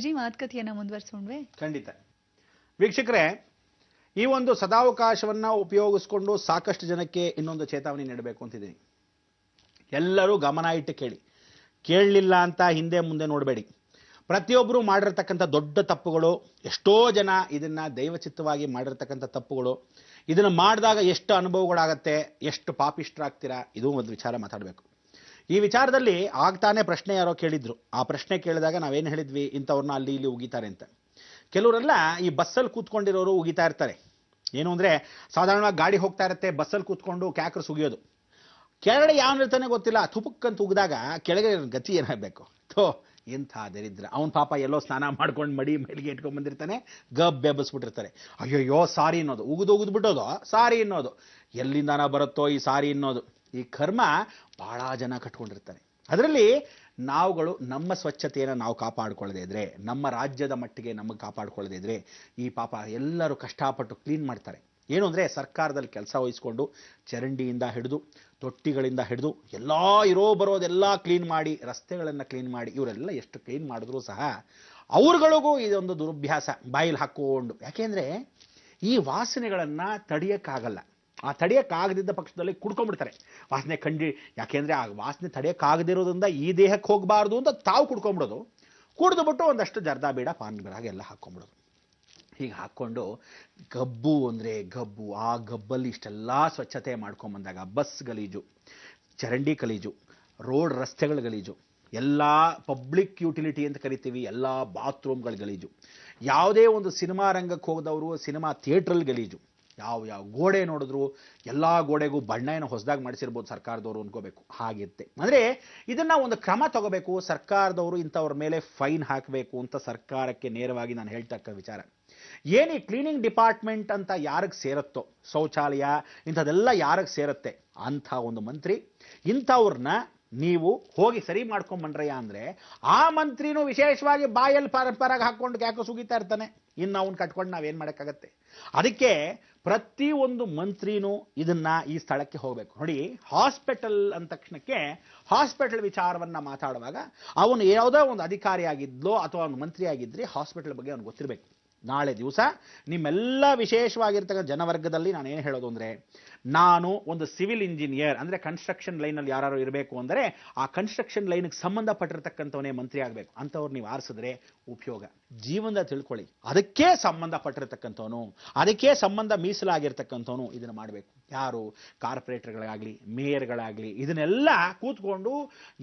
ಗುರುಜಿ ಮಾತುಕತೆಯನ್ನ ಮುಂದುವರಿಸೋಣವೇ? ಖಂಡಿತ. ವೀಕ್ಷಕರೇ, ಈ ಒಂದು ಸದಾವಕಾಶವನ್ನ ಉಪಯೋಗಿಸ್ಕೊಂಡು ಸಾಕಷ್ಟು ಜನಕ್ಕೆ ಇನ್ನೊಂದು ಚೇತಾವಣೆ ನೀಡಬೇಕು ಅಂತಿದ್ದೀನಿ. ಎಲ್ಲರೂ ಗಮನ ಇಟ್ಟು ಕೇಳಿ. ಕೇಳಲಿಲ್ಲ ಅಂತ ಹಿಂದೆ ಮುಂದೆ ನೋಡಬೇಡಿ. ಪ್ರತಿಯೊಬ್ಬರು ಮಾಡಿರ್ತಕ್ಕಂಥ ದೊಡ್ಡ ತಪ್ಪುಗಳು, ಎಷ್ಟೋ ಜನ ಇದನ್ನ ದೈವಚಿತ್ತವಾಗಿ ಮಾಡಿರ್ತಕ್ಕಂಥ ತಪ್ಪುಗಳು, ಇದನ್ನ ಮಾಡಿದಾಗ ಎಷ್ಟು ಅನುಭವಗಳಾಗತ್ತೆ, ಎಷ್ಟು ಪಾಪಿಷ್ಠರಾಗ್ತೀರಾ, ಇದು ಒಂದು ವಿಚಾರ ಮಾತಾಡಬೇಕು. ಈ ವಿಚಾರದಲ್ಲಿ ಆಗ್ತಾನೆ ಪ್ರಶ್ನೆ ಯಾರೋ ಕೇಳಿದ್ರು. ಆ ಪ್ರಶ್ನೆ ಕೇಳಿದಾಗ ನಾವೇನು ಹೇಳಿದ್ವಿ, ಇಂಥವ್ರನ್ನ ಅಲ್ಲಿ ಇಲ್ಲಿ ಉಗಿತಾರೆ ಅಂತ. ಕೆಲವರೆಲ್ಲ ಈ ಬಸ್ಸಲ್ಲಿ ಕೂತ್ಕೊಂಡಿರೋರು ಉಗಿತಾ ಇರ್ತಾರೆ. ಏನು ಅಂದರೆ, ಸಾಧಾರಣವಾಗಿ ಗಾಡಿ ಹೋಗ್ತಾ ಇರುತ್ತೆ, ಬಸ್ಸಲ್ಲಿ ಕೂತ್ಕೊಂಡು ಕ್ಯಾಕ್ರಸ್ ಉಗಿಯೋದು. ಕೆಳಗಡೆ ಯಾವನಿರ್ತಾನೆ ಗೊತ್ತಿಲ್ಲ, ತುಪಕ್ಕಂತ ಉಗಿದಾಗ ಕೆಳಗೆ ಗತಿ ಏನಾಗಬೇಕು? ಎಂಥ ದರಿದ್ರ. ಅವನ ಪಾಪ ಎಲ್ಲೋ ಸ್ನಾನ ಮಾಡ್ಕೊಂಡು ಮಡಿ ಮೇಲಿಗೆ ಇಟ್ಕೊಂಡ್ ಬಂದಿರ್ತಾನೆ, ಬೆಬ್ಬಸ್ಬಿಟ್ಟಿರ್ತಾರೆ. ಅಯ್ಯಯ್ಯೋ ಸಾರಿ ಅನ್ನೋದು, ಉಗಿದು ಬಿಟ್ಟೋದು ಸಾರಿ ಅನ್ನೋದು. ಎಲ್ಲಿಂದಾನ ಬರುತ್ತೋ ಈ ಸಾರಿ ಅನ್ನೋದು. ಈ ಕರ್ಮ ಬಹಳ ಜನ ಕಟ್ಕೊಂಡಿರ್ತಾರೆ. ಅದರಲ್ಲಿ ನಾವುಗಳು ನಮ್ಮ ಸ್ವಚ್ಛತೆಯನ್ನು ನಾವು ಕಾಪಾಡಿಕೊಳ್ಳದೇ ಇದ್ರೆ, ನಮ್ಮ ರಾಜ್ಯದ ಮಟ್ಟಿಗೆ ನಮಗೆ ಕಾಪಾಡಿಕೊಳ್ಳದೇ ಇದ್ರೆ, ಈ ಪಾಪ ಎಲ್ಲರೂ ಕಷ್ಟಪಟ್ಟು ಕ್ಲೀನ್ ಮಾಡ್ತಾರೆ. ಏನು ಅಂದರೆ, ಸರ್ಕಾರದಲ್ಲಿ ಕೆಲಸ ವಹಿಸ್ಕೊಂಡು ಚರಂಡಿಯಿಂದ ಹಿಡಿದು ತೊಟ್ಟಿಗಳಿಂದ ಹಿಡಿದು ಎಲ್ಲ ಬರೋದೆಲ್ಲ ಕ್ಲೀನ್ ಮಾಡಿ, ರಸ್ತೆಗಳನ್ನು ಕ್ಲೀನ್ ಮಾಡಿ, ಇವರೆಲ್ಲ ಎಷ್ಟು ಕ್ಲೀನ್ ಮಾಡಿದ್ರು ಸಹ ಅವ್ರಗಳಿಗೂ ಇದೊಂದು ದುರಭ್ಯಾಸ, ಬಾಯಿಲ್ ಹಾಕ್ಕೊಂಡು. ಯಾಕೆಂದರೆ ಈ ವಾಸನೆಗಳನ್ನು ತಡೆಯೋಕ್ಕಾಗಲ್ಲ. ಆ ತಡೆಯೋಕ್ಕಾಗದಿದ್ದ ಪಕ್ಷದಲ್ಲಿ ಕುಡ್ಕೊಂಡ್ಬಿಡ್ತಾರೆ ವಾಸನೆ ಯಾಕೆಂದರೆ ಆ ವಾಸನೆ ತಡೆಯೋಕ್ಕಾಗದಿರೋದ್ರಿಂದ ಈ ದೇಹಕ್ಕೆ ಹೋಗಬಾರ್ದು ಅಂತ ತಾವು ಕುಡ್ಕೊಂಬಿಡೋದು. ಕುಡಿದುಬಿಟ್ಟು ಒಂದಷ್ಟು ಜರ್ದಾ ಬೀಡ ಪಾನ್ ಬಿಡಾಗ ಎಲ್ಲ ಹಾಕ್ಕೊಂಬಿಡೋದು. ಹೀಗೆ ಹಾಕ್ಕೊಂಡು ಗಬ್ಬು ಅಂದರೆ ಗಬ್ಬು. ಆ ಗಬ್ಬಲ್ಲಿ ಇಷ್ಟೆಲ್ಲ ಸ್ವಚ್ಛತೆ ಮಾಡ್ಕೊಂಬಂದಾಗ ಬಸ್ ಗಲೀಜು, ಚರಂಡಿ ಗಲೀಜು, ರೋಡ್ ರಸ್ತೆಗಳ ಗಲೀಜು, ಎಲ್ಲ ಪಬ್ಲಿಕ್ ಯುಟಿಲಿಟಿ ಅಂತ ಕರಿತೀವಿ, ಎಲ್ಲ ಬಾತ್ರೂಮ್ಗಳ ಗಲೀಜು, ಯಾವುದೇ ಒಂದು ಸಿನಿಮಾ ರಂಗಕ್ಕೆ ಹೋದವರು ಸಿನಿಮಾ ಥಿಯೇಟ್ರಲ್ಲಿ ಗಲೀಜು, ಯಾವ ಗೋಡೆ ನೋಡಿದ್ರು ಎಲ್ಲ ಗೋಡೆಗೂ ಬಣ್ಣ ಏನೋ ಹೊಸದಾಗಿ ಮಾಡಿಸಿರ್ಬೋದು ಸರ್ಕಾರದವರು ಅನ್ಕೋಬೇಕು. ಹಾಗಿರುತ್ತೆ. ಅಂದರೆ ಇದನ್ನ ಒಂದು ಕ್ರಮ ತಗೋಬೇಕು ಸರ್ಕಾರದವರು, ಇಂಥವ್ರ ಮೇಲೆ ಫೈನ್ ಹಾಕಬೇಕು ಅಂತ ಸರ್ಕಾರಕ್ಕೆ ನೇರವಾಗಿ ನಾನು ಹೇಳ್ತಕ್ಕ ವಿಚಾರ. ಏನು ಈ ಕ್ಲೀನಿಂಗ್ ಡಿಪಾರ್ಟ್ಮೆಂಟ್ ಅಂತ ಯಾರಿಗೆ ಸೇರುತ್ತೋ, ಶೌಚಾಲಯ ಇಂಥದ್ದೆಲ್ಲ ಯಾರಿಗೆ ಸೇರುತ್ತೆ, ಅಂಥ ಒಂದು ಮಂತ್ರಿ ಇಂಥವ್ರನ್ನ ನೀವು ಹೋಗಿ ಸರಿ ಮಾಡ್ಕೊಂಬಂಡ್ರಯ್ಯ ಅಂದರೆ, ಆ ಮಂತ್ರಿನೂ ವಿಶೇಷವಾಗಿ ಬಾಯಲ್ಲಿ ಪರಾಗ ಹಾಕ್ಕೊಂಡು ಯಾಕೋ ಸುಗಿತಾ ಇರ್ತಾನೆ. ಇನ್ನು ಅವನು ಕಟ್ಕೊಂಡು ನಾವೇನು ಮಾಡೋಕ್ಕಾಗತ್ತೆ? ಅದಕ್ಕೆ ಪ್ರತಿ ಒಂದು ಮಂತ್ರಿನೂ ಇದನ್ನ ಈ ಸ್ಥಳಕ್ಕೆ ಹೋಗಬೇಕು. ನೋಡಿ, ಹಾಸ್ಪಿಟಲ್ ಅಂದ ತಕ್ಷಣಕ್ಕೆ ಹಾಸ್ಪಿಟಲ್ ವಿಚಾರವನ್ನ ಮಾತಾಡುವಾಗ ಅವನು ಯಾವುದೋ ಒಂದು ಅಧಿಕಾರಿಯಾಗಿದ್ಲೋ ಅಥವಾ ಒಂದು ಮಂತ್ರಿ ಆಗಿದ್ರೆ ಹಾಸ್ಪಿಟಲ್ ಬಗ್ಗೆ ಅವನು ಗೊತ್ತಿರಬೇಕು. ನಾಳೆ ದಿವಸ ನಿಮ್ಮೆಲ್ಲ ವಿಶೇಷವಾಗಿರ್ತಕ್ಕಂಥ ಜನವರ್ಗದಲ್ಲಿ ನಾನು ಏನು ಹೇಳೋದು ಅಂದರೆ, ನಾನು ಒಂದು ಸಿವಿಲ್ ಇಂಜಿನಿಯರ್ ಅಂದರೆ ಕನ್ಸ್ಟ್ರಕ್ಷನ್ ಲೈನಲ್ಲಿ ಯಾರು ಇರಬೇಕು ಅಂದರೆ ಆ ಕನ್ಸ್ಟ್ರಕ್ಷನ್ ಲೈನ್ಗೆ ಸಂಬಂಧಪಟ್ಟಿರ್ತಕ್ಕಂಥವನೇ ಮಂತ್ರಿ ಆಗಬೇಕು. ಅಂಥವ್ರು ನೀವು ಆರಿಸಿದ್ರೆ ಉಪಯೋಗ. ಜೀವನದ ತಿಳ್ಕೊಳ್ಳಿ, ಅದಕ್ಕೆ ಸಂಬಂಧಪಟ್ಟಿರ್ತಕ್ಕಂಥವನು, ಅದಕ್ಕೆ ಸಂಬಂಧ ಮೀಸಲಾಗಿರ್ತಕ್ಕಂಥವನು ಇದನ್ನು ಮಾಡಬೇಕು. ಯಾರು? ಕಾರ್ಪೊರೇಟರ್ಗಳಾಗಲಿ, ಮೇಯರ್ಗಳಾಗಲಿ, ಇದನ್ನೆಲ್ಲ ಕೂತ್ಕೊಂಡು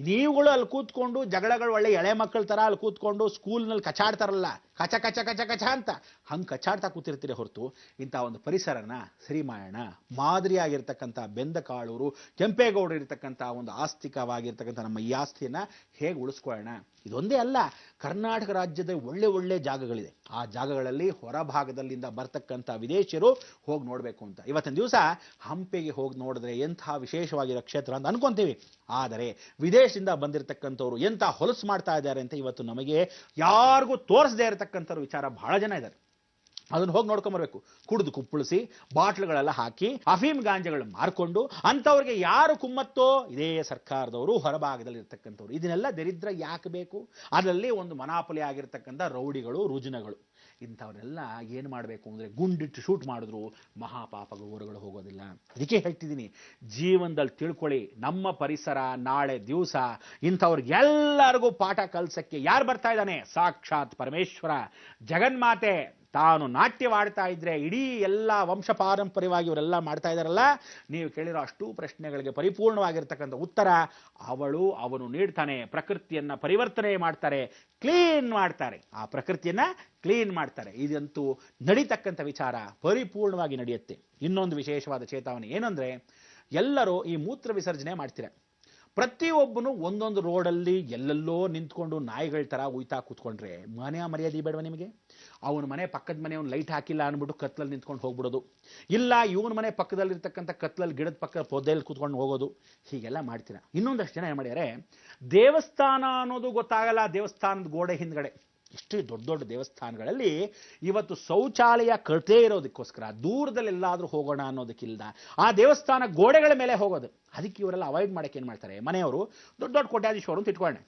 ನೀವುಗಳು ಅಲ್ಲಿ ಕೂತ್ಕೊಂಡು ಜಗಳಗಳು ಒಳ್ಳೆ ಎಳೆ ಮಕ್ಕಳ ಥರ ಅಲ್ಲಿ ಕೂತ್ಕೊಂಡು ಸ್ಕೂಲ್ನಲ್ಲಿ ಕಚಾಡ್ತಾರಲ್ಲ, ಕಚ ಕಚ ಕಚ ಕಚ ಅಂತ ಹಂಗೆ ಕಚಾಡ್ತಾ ಕೂತಿರ್ತೀರಿ ಹೊರತು ಇಂಥ ಒಂದು ಪರಿಸರನ ಸರಿ ಮಾಡೋಣ. ಮಾದರಿಯಾಗಿರ್ತಕ್ಕಂಥ ಬೆಂದಕಾಳೂರು, ಕೆಂಪೇಗೌಡರು ಇರತಕ್ಕಂಥ ಒಂದು ಆಸ್ತಿಕವಾಗಿರ್ತಕ್ಕಂಥ ನಮ್ಮ ಈ ಆಸ್ತಿಯನ್ನು ಹೇಗೆ ಉಳಿಸ್ಕೊಳ್ಳೋಣ. ಇದೊಂದೇ ಅಲ್ಲ, ಕರ್ನಾಟಕ ರಾಜ್ಯದ ಒಳ್ಳೆ ಜಾಗಗಳಿದೆ. ಆ ಜಾಗಗಳಲ್ಲಿ ಹೊರಭಾಗದಲ್ಲಿಂದ ಬರ್ತಕ್ಕಂಥ ವಿದೇಶಿಯರು ಹೋಗಿ ನೋಡಬೇಕು ಅಂತ. ಇವತ್ತಿನ ದಿವಸ ಹಂಪಿಗೆ ಹೋಗಿ ನೋಡಿದ್ರೆ ಎಂಥ ವಿಶೇಷವಾಗಿರೋ ಕ್ಷೇತ್ರ ಅಂತ ಅನ್ಕೊಂತೀವಿ. ಆದರೆ ವಿದೇಶದಿಂದ ಬಂದಿರತಕ್ಕಂಥವ್ರು ಎಂಥ ಹೊಲಸು ಮಾಡ್ತಾ ಇದ್ದಾರೆ ಅಂತ ಇವತ್ತು ನಮಗೆ ಯಾರಿಗೂ ತೋರಿಸದೇ ಇರತಕ್ಕಂಥವ್ರು ವಿಚಾರ ಬಹಳ ಜನ ಇದ್ದಾರೆ. ಅದನ್ನು ಹೋಗಿ ನೋಡ್ಕೊಂಬರ್ಬೇಕು. ಕುಡಿದು ಕುಪ್ಪಳಿಸಿ ಬಾಟ್ಲುಗಳೆಲ್ಲ ಹಾಕಿ ಅಫೀಮ್ ಗಾಂಜೆಗಳು ಮಾರ್ಕೊಂಡು ಅಂಥವ್ರಿಗೆ ಯಾರು ಕುಮ್ಮತ್ತೋ ಇದೇ ಸರ್ಕಾರದವರು, ಹೊರಭಾಗದಲ್ಲಿ ಇರ್ತಕ್ಕಂಥವ್ರು. ಇದನ್ನೆಲ್ಲ ದರಿದ್ರ ಯಾಕೆ ಬೇಕು? ಅದರಲ್ಲಿ ಒಂದು ಮನಾಪಲಿ ಆಗಿರ್ತಕ್ಕಂಥ ರೌಡಿಗಳು, ರುಜಿನಗಳು, ಇಂಥವ್ರನ್ನೆಲ್ಲ ಏನು ಮಾಡಬೇಕು ಅಂದರೆ ಗುಂಡಿಟ್ಟು ಶೂಟ್ ಮಾಡಿದ್ರು ಮಹಾಪಾಪಗಳು ಹೊರಗಡೆ ಹೋಗೋದಿಲ್ಲ. ಅದಕ್ಕೆ ಹೇಳ್ತಿದ್ದೀನಿ, ಜೀವನದಲ್ಲಿ ತಿಳ್ಕೊಳ್ಳಿ, ನಮ್ಮ ಪರಿಸರ ನಾಳೆ ದಿವಸ ಇಂಥವ್ರಿಗೆಲ್ಲರಿಗೂ ಪಾಠ ಕಲ್ಸಕ್ಕೆ ಯಾರು ಬರ್ತಾ ಇದ್ದಾನೆ? ಸಾಕ್ಷಾತ್ ಪರಮೇಶ್ವರ ಜಗನ್ಮಾತೆ ತಾನು ನಾಟ್ಯವಾಡ್ತಾ ಇದ್ರೆ ಇಡೀ ಎಲ್ಲ ವಂಶ ಪಾರಂಪರ್ಯವಾಗಿ ಇವರೆಲ್ಲ ಮಾಡ್ತಾ ಇದ್ದಾರಲ್ಲ, ನೀವು ಕೇಳಿರೋ ಅಷ್ಟೂ ಪ್ರಶ್ನೆಗಳಿಗೆ ಪರಿಪೂರ್ಣವಾಗಿರ್ತಕ್ಕಂಥ ಉತ್ತರ ಅವನು ನೀಡ್ತಾನೆ. ಪ್ರಕೃತಿಯನ್ನ ಪರಿವರ್ತನೆ ಮಾಡ್ತಾರೆ, ಕ್ಲೀನ್ ಮಾಡ್ತಾರೆ, ಆ ಪ್ರಕೃತಿಯನ್ನ ಕ್ಲೀನ್ ಮಾಡ್ತಾರೆ. ಇದಂತೂ ನಡೀತಕ್ಕಂಥ ವಿಚಾರ ಪರಿಪೂರ್ಣವಾಗಿ ನಡೆಯುತ್ತೆ. ಇನ್ನೊಂದು ವಿಶೇಷವಾದ ಚೇತಾವಣೆ ಏನಂದ್ರೆ, ಎಲ್ಲರೂ ಈ ಮೂತ್ರ ವಿಸರ್ಜನೆ ಮಾಡ್ತೀರ. ಪ್ರತಿಯೊಬ್ಬನು ಒಂದೊಂದು ರೋಡಲ್ಲಿ ಎಲ್ಲೆಲ್ಲೋ ನಿಂತ್ಕೊಂಡು ನಾಯಿಗಳ ಥರ ಉಯ್ತಾ ಕೂತ್ಕೊಂಡ್ರೆ ಮರ್ಯಾದೆ ಬೇಡವ ನಿಮಗೆ? ಅವನ ಮನೆ ಪಕ್ಕದ ಮನೆ ಅವ್ನು ಲೈಟ್ ಹಾಕಿಲ್ಲ ಅಂದ್ಬಿಟ್ಟು ಕತ್ಲಲ್ಲಿ ನಿಂತ್ಕೊಂಡು ಹೋಗ್ಬಿಡೋದು, ಇಲ್ಲ ಇವನ ಮನೆ ಪಕ್ಕದಲ್ಲಿರ್ತಕ್ಕಂಥ ಕತ್ಲಲ್ಲಿ ಗಿಡದ ಪಕ್ಕ ಪೊದೆಯಲ್ಲಿ ಕೂತ್ಕೊಂಡು ಹೋಗೋದು, ಹೀಗೆಲ್ಲ ಮಾಡ್ತೀರ. ಇನ್ನೊಂದಷ್ಟು ಜನ ಏನು ಮಾಡ್ಯಾರೆ, ದೇವಸ್ಥಾನ ಅನ್ನೋದು ಗೊತ್ತಾಗಲ್ಲ, ದೇವಸ್ಥಾನದ ಗೋಡೆ ಹಿಂದ್ಗಡೆ ಎಷ್ಟು ದೊಡ್ಡ ದೇವಸ್ಥಾನಗಳಲ್ಲಿ ಇವತ್ತು ಶೌಚಾಲಯ ಕಟ್ಟೇ ಇರೋದಕ್ಕೋಸ್ಕರ ದೂರದಲ್ಲೆಲ್ಲಾದರೂ ಹೋಗೋಣ ಅನ್ನೋದಕ್ಕಿಲ್ಲ, ಆ ದೇವಸ್ಥಾನ ಗೋಡೆಗಳ ಮೇಲೆ ಹೋಗೋದು. ಅದಕ್ಕೆ ಇವರೆಲ್ಲ ಅವಾಯ್ಡ್ ಮಾಡೋಕೆ ಏನು ಮಾಡ್ತಾರೆ, ಮನೆಯವರು ದೊಡ್ಡ ಕೋಟ್ಯಾಧೀಶ್ವರು ಅಂತ ಇಟ್ಕೊಳ್ಳೋಣ,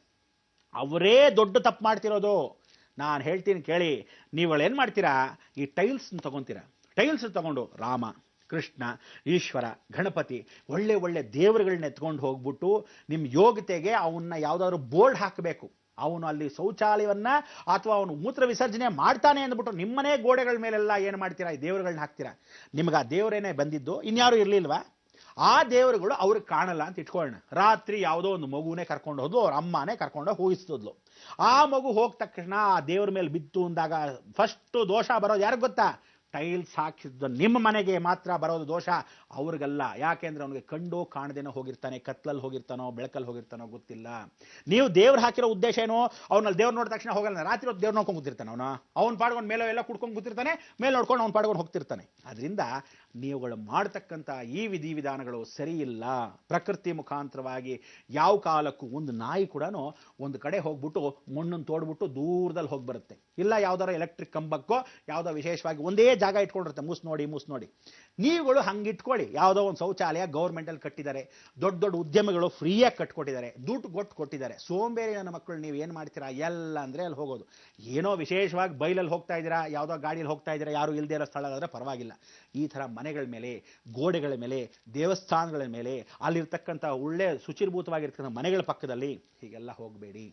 ಅವರೇ ದೊಡ್ಡ ತಪ್ಪು ಮಾಡ್ತಿರೋದು. ನಾನು ಹೇಳ್ತೀನಿ ಕೇಳಿ, ನೀವುಗಳೇನು ಮಾಡ್ತೀರಾ, ಈ ಟೈಲ್ಸ್ ತಗೊಂತೀರಾ, ಟೈಲ್ಸ್ ತಗೊಂಡು ರಾಮ, ಕೃಷ್ಣ, ಈಶ್ವರ, ಗಣಪತಿ, ಒಳ್ಳೆ ಒಳ್ಳೆ ದೇವರುಗಳನ್ನ ಎತ್ಕೊಂಡು ಹೋಗ್ಬಿಟ್ಟು ನಿಮ್ಮ ಯೋಗ್ಯತೆಗೆ ಅವನ್ನ ಯಾವುದಾದ್ರು ಬೋರ್ಡ್ ಹಾಕಬೇಕು. ಅವನು ಅಲ್ಲಿ ಶೌಚಾಲಯವನ್ನ ಅಥವಾ ಅವನು ಮೂತ್ರ ವಿಸರ್ಜನೆ ಮಾಡ್ತಾನೆ ಅಂದ್ಬಿಟ್ಟು ನಿಮ್ಮನೇ ಗೋಡೆಗಳ ಮೇಲೆಲ್ಲ ಏನು ಮಾಡ್ತೀರಾ, ಈ ದೇವರುಗಳನ್ನ ಹಾಕ್ತೀರಾ. ನಿಮ್ಗೆ ಆ ದೇವರೇನೆ ಬಂದಿದ್ದು, ಇನ್ಯಾರು ಇರಲಿಲ್ವಾ? ಆ ದೇವರುಗಳು ಅವ್ರಿಗೆ ಕಾಣಲ್ಲ ಅಂತ ಇಟ್ಕೊಳ್ಳೋಣ. ರಾತ್ರಿ ಯಾವುದೋ ಒಂದು ಮಗುನೇ ಕರ್ಕೊಂಡು ಹೋದ್ಲು, ಅವ್ರ ಅಮ್ಮನೇ ಕರ್ಕೊಂಡು ಹೋಗಿಸ್ತದ್ಲು. ಆ ಮಗು ಹೋದ ತಕ್ಷಣ ಆ ದೇವ್ರ ಮೇಲೆ ಬಿತ್ತು ಅಂದಾಗ ಫಸ್ಟ್ ದೋಷ ಬರೋದು ಯಾರಿಗೆ ಗೊತ್ತಾ? ಟೈಲ್ಸ್ ಹಾಕಿದ್ದು ನಿಮ್ಮ ಮನೆಗೆ ಮಾತ್ರ ಬರೋದು ದೋಷ, ಅವ್ರಿಗಲ್ಲ. ಯಾಕೆಂದ್ರೆ ಅವನಿಗೆ ಕಂಡು ಕಾಣದೇನೋ ಹೋಗಿರ್ತಾನೆ, ಕತ್ಲಲ್ಲಿ ಹೋಗಿರ್ತಾನೋ ಬೆಳಕಲ್ಲಿ ಹೋಗಿರ್ತಾನೋ ಗೊತ್ತಿಲ್ಲ. ನೀವು ದೇವ್ರು ಹಾಕಿರೋ ಉದ್ದೇಶ ಏನೋ, ಅವನಲ್ಲಿ ದೇವ್ರು ನೋಡಿದ ತಕ್ಷಣ ಹೋಗಲ್ಲ, ರಾತ್ರಿ ಹೊತ್ತು ದೇವ್ರು ನೋಡ್ಕೊಂಡು ಕೂತಿರ್ತಾನೆ. ಅವ್ನು ಪಾಡ್ಕೊಂಡು ಮೇಲೆ ಎಲ್ಲ ಕುಡ್ಕೊಂಡು ಕೂತಿರ್ತಾನೆ, ಮೇಲೆ ನೋಡ್ಕೊಂಡು ಅವ್ನು ಪಾಡ್ಕೊಂಡು ಹೋಗ್ತಿರ್ತಾನೆ. ಅದರಿಂದ ನೀವುಗಳು ಮಾಡ್ತಕ್ಕಂಥ ಈ ವಿಧಿವಿಧಾನಗಳು ಸರಿ ಇಲ್ಲ. ಪ್ರಕೃತಿ ಮುಖಾಂತರವಾಗಿ ಯಾವ ಕಾಲಕ್ಕೂ ಒಂದು ನಾಯಿ ಕೂಡ ಒಂದು ಕಡೆ ಹೋಗ್ಬಿಟ್ಟು ಮಣ್ಣನ್ನು ತೋಡ್ಬಿಟ್ಟು ದೂರದಲ್ಲಿ ಹೋಗಿ ಬರುತ್ತೆ. ಇಲ್ಲ ಯಾವ್ದಾರ ಎಲೆಕ್ಟ್ರಿಕ್ ಕಂಬಕ್ಕೋ ಯಾವುದೋ ವಿಶೇಷವಾಗಿ ಒಂದೇ ಜಾಗ ಇಟ್ಕೊಂಡಿರುತ್ತೆ, ಮೂಸ್ ನೋಡಿ. ನೀವುಗಳು ಹಂಗಿಟ್ಕೊಳ್ಳಿ. ಯಾವುದೋ ಒಂದು ಶೌಚಾಲಯ ಗೌರ್ಮೆಂಟಲ್ಲಿ ಕಟ್ಟಿದ್ದಾರೆ, ದೊಡ್ಡ ದೊಡ್ಡ ಉದ್ಯಮಗಳು ಫ್ರೀಯಾಗಿ ಕಟ್ಕೊಟ್ಟಿದ್ದಾರೆ, ದುಡ್ಡು ಕೊಟ್ಟಿದ್ದಾರೆ. ಸೋಂಬೇರಿ ನನ್ನ ಮಕ್ಕಳು ನೀವು ಏನು ಮಾಡ್ತೀರಾ, ಎಲ್ಲ ಅಂದರೆ ಅಲ್ಲಿ ಹೋಗೋದು. ಏನೋ ವಿಶೇಷವಾಗಿ ಬೈಲಲ್ಲಿ ಹೋಗ್ತಾ ಇದ್ದೀರಾ, ಯಾವುದೋ ಗಾಡಿಯಲ್ಲಿ ಹೋಗ್ತಾ ಇದ್ದೀರಾ, ಯಾರು ಇಲ್ಲದೆ ಇರೋ ಸ್ಥಳ ಆದರೆ ಪರವಾಗಿಲ್ಲ. ಈ ಥರ ಮನೆಗಳ ಮೇಲೆ, ಗೋಡೆಗಳ ಮೇಲೆ, ದೇವಸ್ಥಾನಗಳ ಮೇಲೆ, ಅಲ್ಲಿರ್ತಕ್ಕಂಥ ಒಳ್ಳೆ ಶುಚಿರ್ಭೂತವಾಗಿರ್ತಕ್ಕಂಥ ಮನೆಗಳ ಪಕ್ಕದಲ್ಲಿ ಹೀಗೆಲ್ಲ ಹೋಗಬೇಡಿ.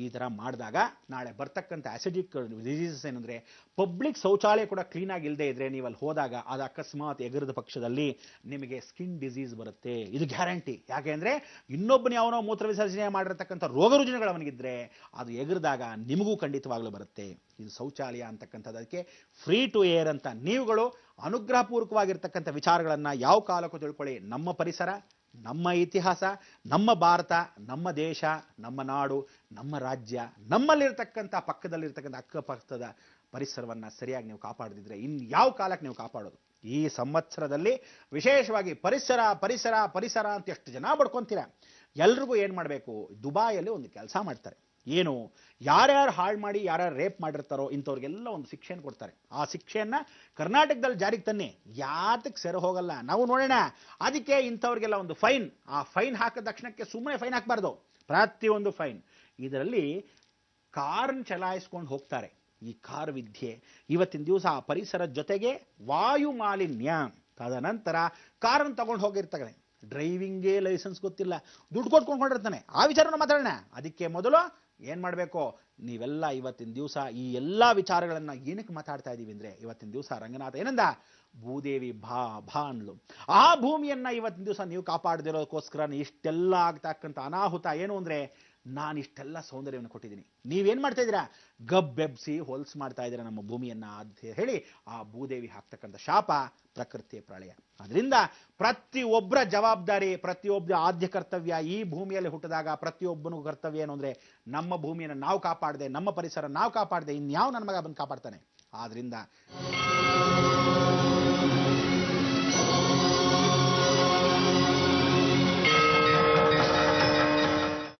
ಈ ಥರ ಮಾಡಿದಾಗ ನಾಳೆ ಬರ್ತಕ್ಕಂಥ ಆಸಿಡಿಕ್ ಡಿಸೀಸಸ್ ಏನಂದರೆ, ಪಬ್ಲಿಕ್ ಶೌಚಾಲಯ ಕೂಡ ಕ್ಲೀನಾಗಿ ಇಲ್ಲದೆ ಇದ್ರೆ ನೀವು ಅಲ್ಲಿ ಹೋದಾಗ ಅದು ಅಕಸ್ಮಾತ್ ಎಗರದ ಪಕ್ಷದಲ್ಲಿ ನಿಮಗೆ ಸ್ಕಿನ್ ಡಿಸೀಸ್ ಬರುತ್ತೆ. ಇದು ಗ್ಯಾರಂಟಿ. ಯಾಕೆಂದ್ರೆ ಇನ್ನೊಬ್ಬನ ಯಾವನೋ ಮೂತ್ರ ವಿಸರ್ಜನೆ ಮಾಡಿರ್ತಕ್ಕಂಥ ರೋಗ ರುಜಿನಗಳು ಅವನಿಗಿದ್ರೆ ಅದು ಎಗರಿದಾಗ ನಿಮಗೂ ಖಂಡಿತವಾಗ್ಲೂ ಬರುತ್ತೆ. ಇದು ಶೌಚಾಲಯ ಅಂತಕ್ಕಂಥದ್ದು. ಅದಕ್ಕೆ ಫ್ರೀ ಟು ಏರ್ ಅಂತ ನೀವುಗಳು ಅನುಗ್ರಹಪೂರ್ವಕವಾಗಿರ್ತಕ್ಕಂಥ ವಿಚಾರಗಳನ್ನು ಯಾವ ಕಾಲಕ್ಕೂ ತಿಳ್ಕೊಳ್ಳಿ. ನಮ್ಮ ಪರಿಸರ, ನಮ್ಮ ಇತಿಹಾಸ, ನಮ್ಮ ಭಾರತ, ನಮ್ಮ ದೇಶ, ನಮ್ಮ ನಾಡು, ನಮ್ಮ ರಾಜ್ಯ, ನಮ್ಮಲ್ಲಿರ್ತಕ್ಕಂಥ ಪಕ್ಕದಲ್ಲಿರ್ತಕ್ಕಂಥ ಅಕ್ಕಪಕ್ಕದ ಪರಿಸರವನ್ನು ಸರಿಯಾಗಿ ನೀವು ಕಾಪಾಡದಿದ್ರೆ ಇನ್ನು ಯಾವ ಕಾಲಕ್ಕೆ ನೀವು ಕಾಪಾಡೋದು? ಈ ಸಂವತ್ಸರದಲ್ಲಿ ವಿಶೇಷವಾಗಿ ಪರಿಸರ ಪರಿಸರ ಪರಿಸರ ಅಂತ ಎಷ್ಟು ಜನ ಬಡ್ಕೊಂತೀರ. ಎಲ್ರಿಗೂ ಏನು ಮಾಡಬೇಕು, ದುಬಾಯಲ್ಲಿ ಒಂದು ಕೆಲಸ ಮಾಡ್ತಾರೆ. ಏನು, ಯಾರ್ಯಾರು ಹಾಳು ಮಾಡಿ ಯಾರ್ಯಾರು ರೇಪ್ ಮಾಡಿರ್ತಾರೋ ಇಂಥವ್ರಿಗೆಲ್ಲ ಒಂದು ಶಿಕ್ಷೆಯನ್ನು ಕೊಡ್ತಾರೆ. ಆ ಶಿಕ್ಷೆಯನ್ನು ಕರ್ನಾಟಕದಲ್ಲಿ ಜಾರಿಗೆ ತನ್ನಿ, ಯಾತಕ್ಕೆ ಸೆರೆ ಹೋಗಲ್ಲ ನಾವು ನೋಡೋಣ. ಅದಕ್ಕೆ ಇಂಥವ್ರಿಗೆಲ್ಲ ಒಂದು ಫೈನ್, ಆ ಫೈನ್ ಹಾಕಿದ ತಕ್ಷಣಕ್ಕೆ ಸುಮ್ಮನೆ ಫೈನ್ ಹಾಕಬಾರ್ದು, ಪ್ರತಿಯೊಂದು ಫೈನ್. ಇದರಲ್ಲಿ ಕಾರನ್ನು ಚಲಾಯಿಸ್ಕೊಂಡು ಹೋಗ್ತಾರೆ. ಈ ಕಾರ್ ವಿದ್ಯೆ ಇವತ್ತಿನ ದಿವಸ ಆ ಪರಿಸರದ ಜೊತೆಗೆ ವಾಯು ಮಾಲಿನ್ಯ. ತದನಂತರ ಕಾರನ್ನು ತಗೊಂಡು ಹೋಗಿರ್ತಾರೆ, ಡ್ರೈವಿಂಗೇ ಲೈಸೆನ್ಸ್ ಗೊತ್ತಿಲ್ಲ, ದುಡ್ಡು ಕೊಟ್ಕೊಂಡಿರ್ತಾನೆ. ಆ ವಿಚಾರನ ಮಾತಾಡೋಣ. ಅದಕ್ಕೆ ಮೊದಲು ಏನು ಮಾಡಬೇಕು, ನೀವೆಲ್ಲ ಇವತ್ತಿನ ದಿವಸ ಈ ಎಲ್ಲ ವಿಚಾರಗಳನ್ನು ಏನಕ್ಕೆ ಮಾತಾಡ್ತಾ ಇದ್ದೀವಿ ಅಂದರೆ, ಇವತ್ತಿನ ದಿವಸ ರಂಗನಾಥ ಏನಂದ, ಭೂದೇವಿ ಭಾ ಅಂದ್ಲು. ಆ ಭೂಮಿಯನ್ನು ಇವತ್ತಿನ ದಿವಸ ನೀವು ಕಾಪಾಡದಿರೋದಕ್ಕೋಸ್ಕರ ಇಷ್ಟೆಲ್ಲ ಆಗ್ತಕ್ಕಂಥ ಅನಾಹುತ ಏನು ಅಂದರೆ, ನಾನು ಇಷ್ಟೆಲ್ಲ ಸೌಂದರ್ಯವನ್ನು ಕೊಟ್ಟಿದ್ದೀನಿ, ನೀವೇನು ಮಾಡ್ತಾ ಇದ್ದೀರಾ, ಗಬ್ಬೆಬ್ಸಿ ಹೊಲ್ಸ್ ಮಾಡ್ತಾ ಇದ್ದೀರಾ ನಮ್ಮ ಭೂಮಿಯನ್ನು ಅಂತ ಹೇಳಿ ಆ ಭೂದೇವಿ ಹಾಕ್ತಕ್ಕಂಥ ಶಾಪ ಪ್ರಕೃತಿಯ ಪ್ರಳಯ. ಅದರಿಂದ ಪ್ರತಿಯೊಬ್ಬರ ಜವಾಬ್ದಾರಿ, ಪ್ರತಿಯೊಬ್ಬರ ಆದ್ಯ ಕರ್ತವ್ಯ. ಈ ಭೂಮಿಯಲ್ಲಿ ಹುಟ್ಟಿದಾಗ ಪ್ರತಿಯೊಬ್ಬನಿಗೂ ಕರ್ತವ್ಯ ಏನು ಅಂದರೆ, ನಮ್ಮ ಭೂಮಿಯನ್ನು ನಾವು ಕಾಪಾಡದೆ, ನಮ್ಮ ಪರಿಸರ ನಾವು ಕಾಪಾಡದೆ ಇನ್ಯಾವ ನನ್ನ ಮಗ ಬಂದು ಕಾಪಾಡ್ತಾನೆ. ಆದ್ರಿಂದ